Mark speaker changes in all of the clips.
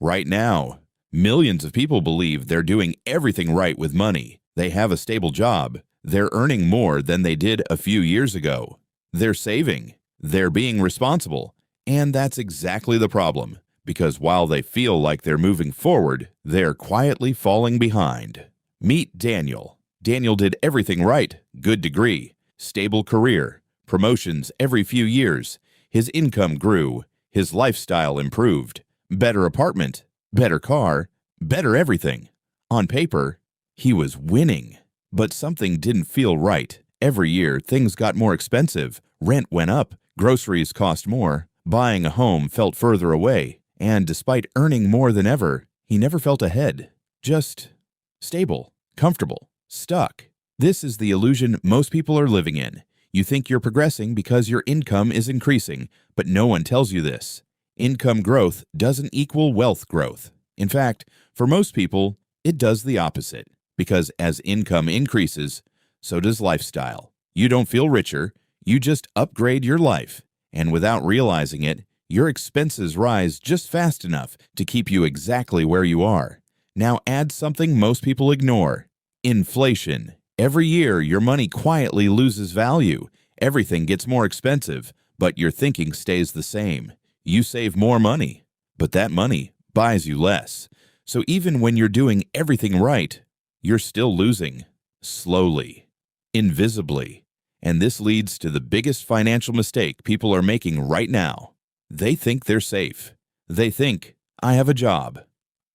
Speaker 1: Right now, millions of people believe they're doing everything right with money. They have a stable job. They're earning more than they did a few years ago. They're saving. They're being responsible. And that's exactly the problem, because while they feel like they're moving forward, they're quietly falling behind. Meet Daniel. Daniel did everything right. Good degree, stable career, promotions every few years. His income grew. His lifestyle improved. Better apartment, better car, better everything. On paper, he was winning. But something didn't feel right. Every year, things got more expensive. Rent went up. Groceries cost more. Buying a home felt further away. And despite earning more than ever, he never felt ahead. Just stable, comfortable, stuck. This is the illusion most people are living in. You think you're progressing because your income is increasing, but no one tells you this. Income growth doesn't equal wealth growth. In fact, for most people, it does the opposite, because as income increases, so does lifestyle. You don't feel richer, you just upgrade your life, and without realizing it, your expenses rise just fast enough to keep you exactly where you are. Now add something most people ignore: inflation. Every year, your money quietly loses value. Everything gets more expensive, but your thinking stays the same. You save more money, but that money buys you less. So even when you're doing everything right, you're still losing, slowly, invisibly. And this leads to the biggest financial mistake people are making right now. They think they're safe. They think, I have a job.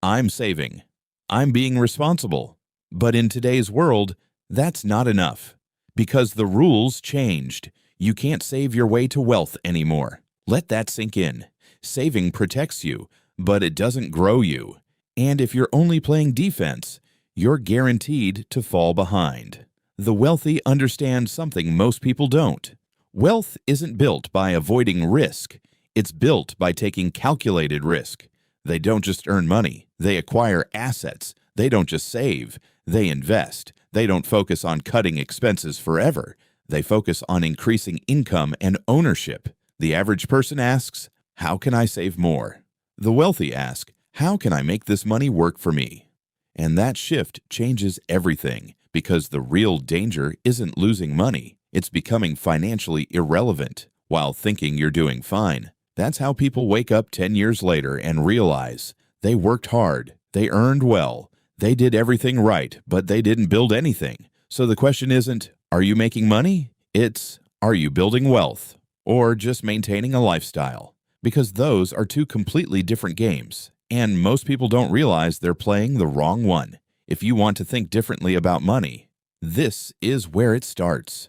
Speaker 1: I'm saving. I'm being responsible. But in today's world, that's not enough. Because the rules changed. You can't save your way to wealth anymore. Let that sink in. Saving protects you, but it doesn't grow you. And if you're only playing defense, you're guaranteed to fall behind. The wealthy understand something most people don't. Wealth isn't built by avoiding risk. It's built by taking calculated risk. They don't just earn money. They acquire assets. They don't just save. They invest. They don't focus on cutting expenses forever. They focus on increasing income and ownership. The average person asks, how can I save more? The wealthy ask, how can I make this money work for me? And that shift changes everything, because the real danger isn't losing money. It's becoming financially irrelevant while thinking you're doing fine. That's how people wake up 10 years later and realize they worked hard, they earned well, they did everything right, but they didn't build anything. So the question isn't, are you making money? It's, are you building wealth? Or just maintaining a lifestyle? Because those are two completely different games, and most people don't realize they're playing the wrong one. If you want to think differently about money, this is where it starts.